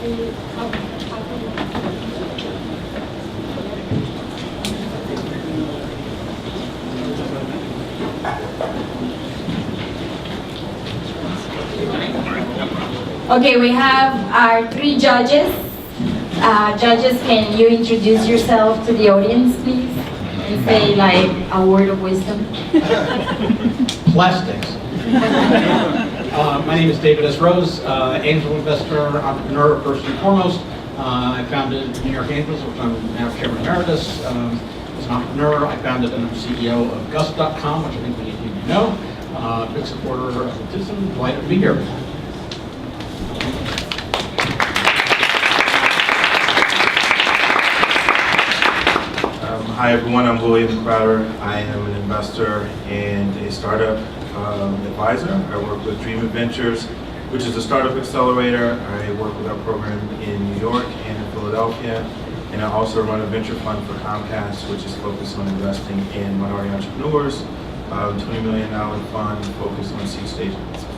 Okay, we have our three judges. Judges, can you introduce yourself to the audience, please? And say like a word of wisdom. Plastics. My name is David S. Rose, angel investor, entrepreneur first and foremost. I founded New York Angels, which I'm now chairman emeritus. As an entrepreneur, I founded and I'm CEO of Gus.com, which I think many of you know. Big supporter of Latism, delighted to be here. Hi everyone, I'm William Crowder. I am an investor and a startup advisor. I work with Dream Adventures, which is a startup accelerator. I work with our program in New York and in Philadelphia. And I also run a venture fund for Comcast, which is focused on investing in minority entrepreneurs. $20 million fund focused on seed stage investments.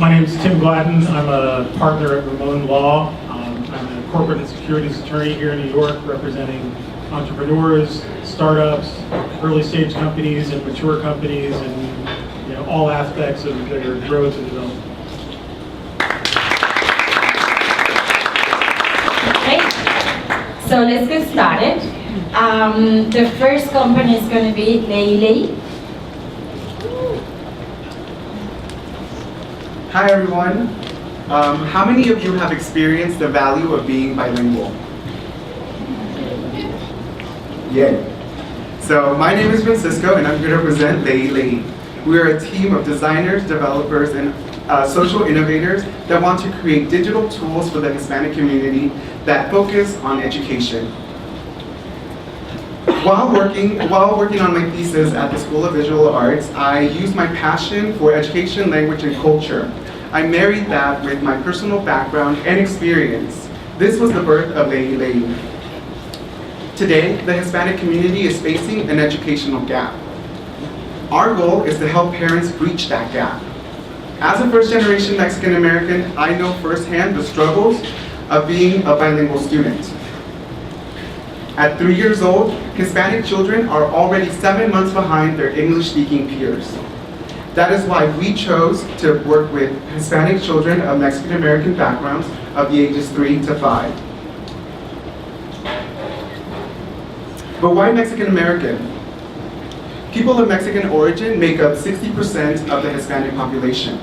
My name is Tim Gladden. I'm a partner at Ramon Law. I'm a corporate and securities attorney here in New York, representing entrepreneurs, startups, early stage companies, and mature companies, and all aspects of their growth and development. Okay, so let's get started. The first company is going to be Lei. Hi everyone. How many of you have experienced the value of being bilingual? Yay. So my name is Francisco and I'm here to represent Lei. We are a team of designers, developers, and social innovators that want to create digital tools for the Hispanic community that focus on education. While working on my thesis at the School of Visual Arts, I used my passion for education, language, and culture. I married that with my personal background and experience. This was the birth of Lei. Today, the Hispanic community is facing an educational gap. Our goal is to help parents breach that gap. As a first-generation Mexican American, I know firsthand the struggles of being a bilingual student. At 3 years old, Hispanic children are already 7 months behind their English-speaking peers. That is why we chose to work with Hispanic children of Mexican-American backgrounds of the ages 3 to 5. But why Mexican-American? People of Mexican origin make up 60% of the Hispanic population.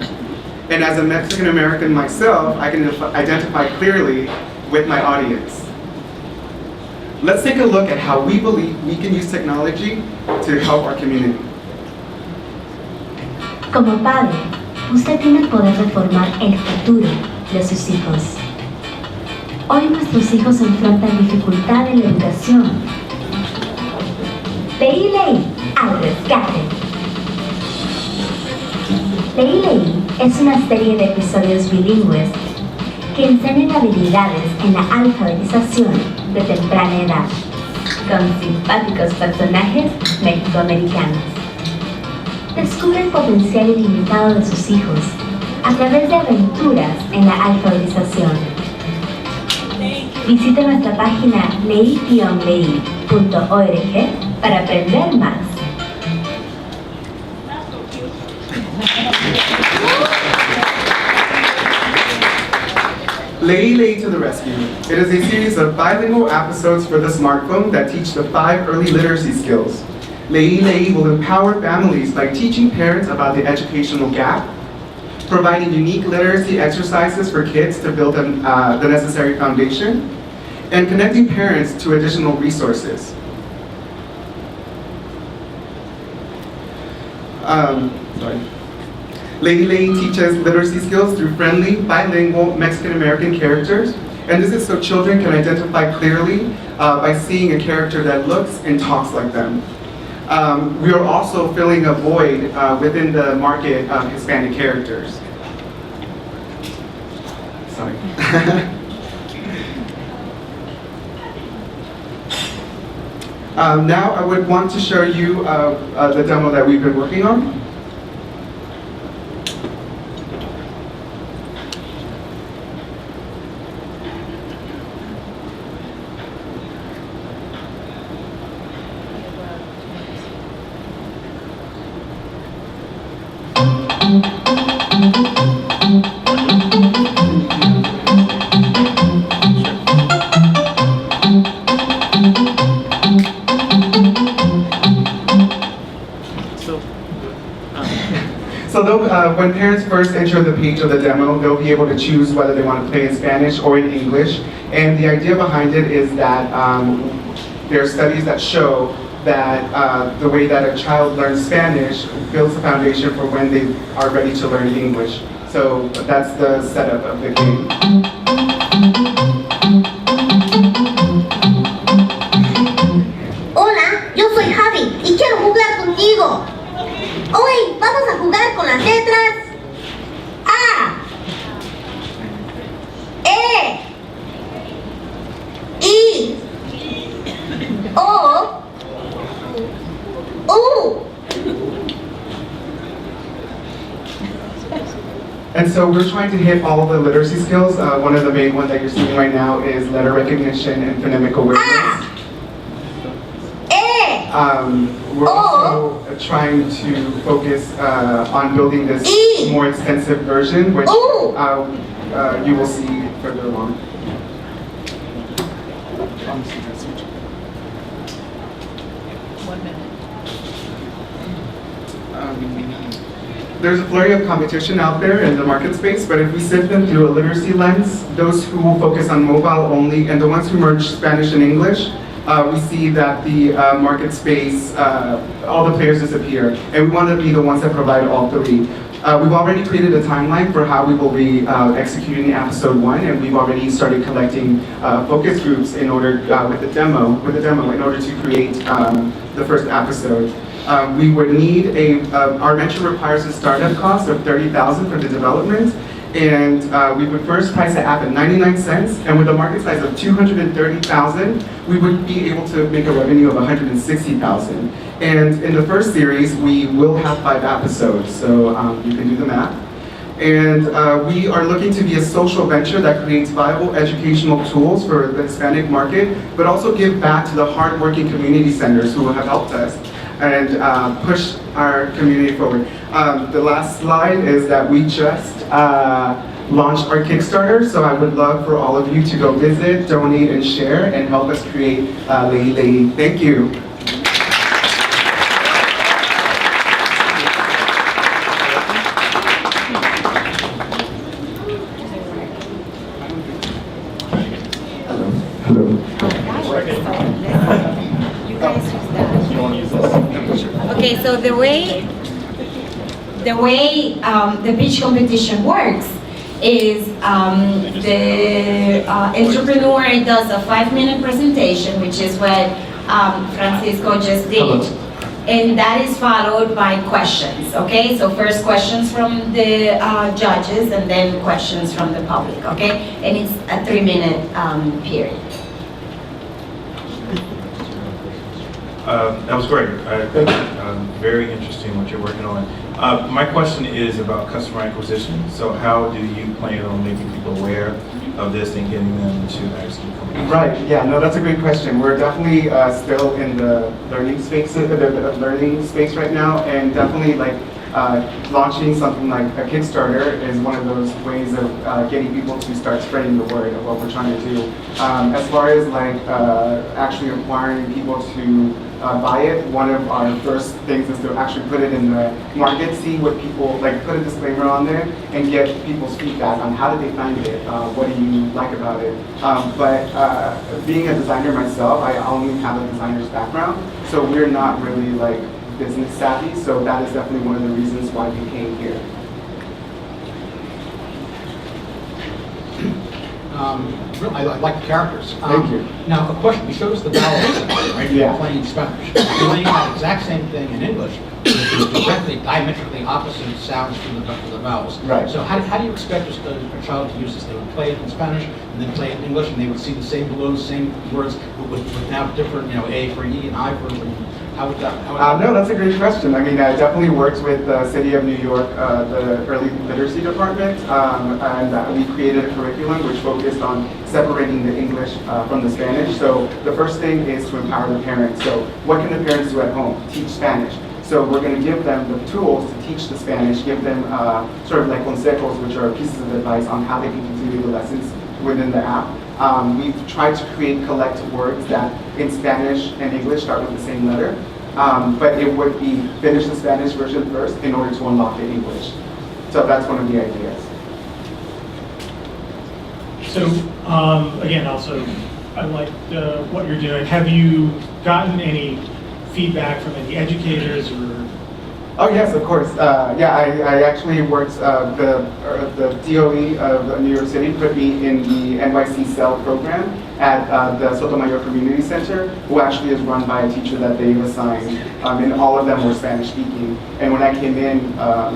And as a Mexican-American myself, I can identify clearly with my audience. Let's take a look at how we believe we can use technology to help our community. Como padre, usted tiene el poder de formar el futuro de sus hijos. Hoy nuestros hijos enfrentan dificultad en la educación. Lei al rescate. Lei es una serie de episodios bilingües que enseñan habilidades en la alfabetización de temprana edad, con simpáticos personajes mexicoamericanos. Descubre el potencial ilimitado de sus hijos a través de aventuras en la alfabetización. Visite nuestra página lei-lei.org para aprender más. Lei to the Rescue. It is a series of bilingual episodes for the smartphone that teach the 5 early literacy skills. Lei will empower families by teaching parents about the educational gap, providing unique literacy exercises for kids to build the necessary foundation, and connecting parents to additional resources. Lei teaches literacy skills through friendly, bilingual Mexican-American characters, and this is so children can identify clearly by seeing a character that looks and talks like them. We are also filling a void within the market of Hispanic characters. Sorry. Now I would want to show you the demo that we've been working on. So when parents first enter the page of the demo, they'll be able to choose whether they want to play in Spanish or in English. And the idea behind it is that there are studies that show that the way that a child learns Spanish builds the foundation for when they are ready to learn English. So that's the setup of the game. Hola, yo soy Javi y quiero jugar contigo. Hoy vamos a jugar con las letras A, E, I, O, U. And so we're trying to hit all the literacy skills. One of the main ones that you're seeing right now is letter recognition and phonemic awareness. We're also trying to focus on building this more extensive version, which you will see further along. There's a flurry of competition out there in the market space, but if we sift them through a literacy lens, those who focus on mobile only and the ones who merge Spanish and English, we see that the market space, all the players disappear, and we want to be the ones that provide all three. We've already created a timeline for how we will be executing episode 1, and we've already started collecting focus groups in order with the demo in order to create the first episode. We would need our venture requires a startup cost of $30,000 for the development, and we would first price the app at 99 cents, and with a market size of 230,000, we would be able to make a revenue of 160,000. And in the first series, we will have 5 episodes, so you can do the math. And we are looking to be a social venture that creates viable educational tools for the Hispanic market, but also give back to the hardworking community centers who have helped us and push our community forward. The last slide is that we just launched our Kickstarter, so I would love for all of you to go visit, donate, and share, and help us create Lady Lady. Thank you. Okay, so the way the pitch competition works is the entrepreneur does a 5-minute presentation, which is what Francisco just did, and that is followed by questions. Okay, so first questions from the judges, and then questions from the public. Okay, and it's a 3-minute period. That was great. Very interesting what you're working on. My question is about customer acquisition. So how do you plan on making people aware of this and getting them to actually come in? Right, yeah, no, that's a great question. We're definitely still in the learning space right now, and definitely launching something like a Kickstarter is one of those ways of getting people to start spreading the word of what we're trying to do. As far as actually acquiring people to buy it, one of our first things is to actually put it in the market, see what people, put a disclaimer on there, and get people's feedback on how did they find it, what do you like about it. But being a designer myself, I only have a designer's background, so we're not really business savvy, so that is definitely one of the reasons why we came here. I like the characters. Thank you. Now, a question. You showed us the vowels, right? Yeah. You're playing Spanish. You're playing that exact same thing in English, which is directly, diametrically opposite sounds from the vowels. Right. So how do you expect a child to use this? They would play it in Spanish and then play it in English, and they would see the same balloons, same words, with now different, A for E and I for. How would that? No, that's a great question. I mean, I definitely worked with the City of New York, the Early Literacy Department, and we created a curriculum which focused on separating the English from the Spanish. So the first thing is to empower the parents. So what can the parents do at home? Teach Spanish. So we're going to give them the tools to teach the Spanish, give them sort of consejos, which are pieces of advice on how they can continue the lessons within the app. We've tried to collect words that in Spanish and English start with the same letter. but it would be finish the Spanish version first in order to unlock the English. So that's one of the ideas. So, again, also, I liked what you're doing. Have you gotten any feedback from any educators or? Oh yes, of course. Yeah, I actually worked, the DOE of New York City put me in the NYC CEL program at the Sotomayor Community Center, who actually is run by a teacher that they've assigned, and all of them were Spanish speaking. And when I came in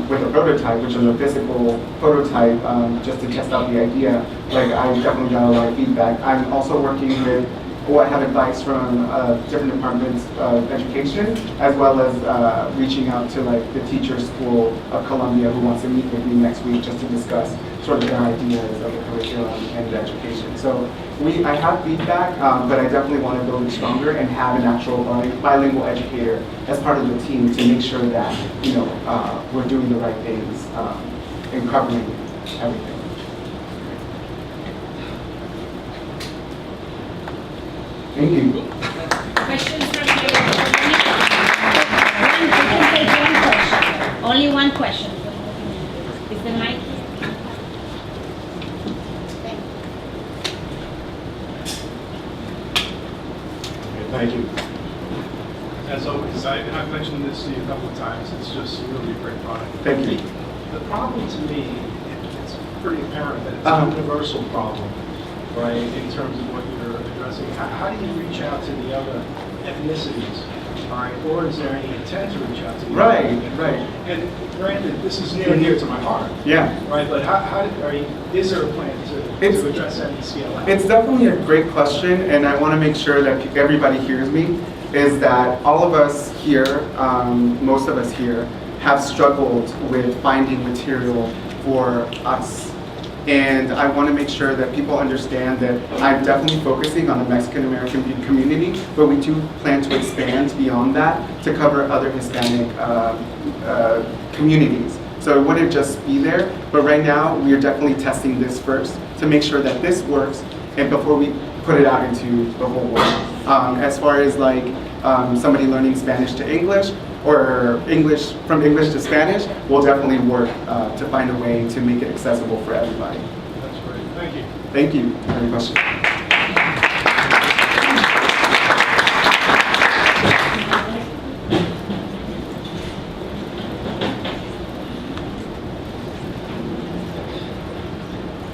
with a prototype, which was a physical prototype, just to test out the idea, like I definitely got a lot of feedback. I'm also working with, I have advice from different departments of education, as well as reaching out to like the Teacher School of Columbia, who wants to meet with me next week just to discuss sort of their ideas of the curriculum and the education. So I have feedback, but I definitely want to build it stronger and have an actual bilingual educator as part of the team to make sure that, you know, we're doing the right things and covering everything. Thank you. Questions from the only one question. Is the mic? Thank you. As always, I've mentioned this to you a couple of times, it's just really a great product. Thank you. The problem to me, it's pretty apparent that it's a universal problem, right, in terms of what you're addressing. How do you reach out to the other ethnicities, all right, or is there any intent to reach out to the other ethnicities? Right. And granted, this is near and dear to my heart, Yeah. right, but is there a plan to address MECLF? It's definitely a great question, and I want to make sure that everybody hears me, is that all of us here, most of us here, have struggled with finding material for us. And I want to make sure that people understand that I'm definitely focusing on the Mexican American community, but we do plan to expand beyond that to cover other Hispanic communities. So it wouldn't just be there, but right now we are definitely testing this first to make sure that this works, and before we put it out into the whole world. As far as like somebody learning Spanish to English, or from English to Spanish, we'll definitely work to find a way to make it accessible for everybody. That's great, thank you. Thank you for your question.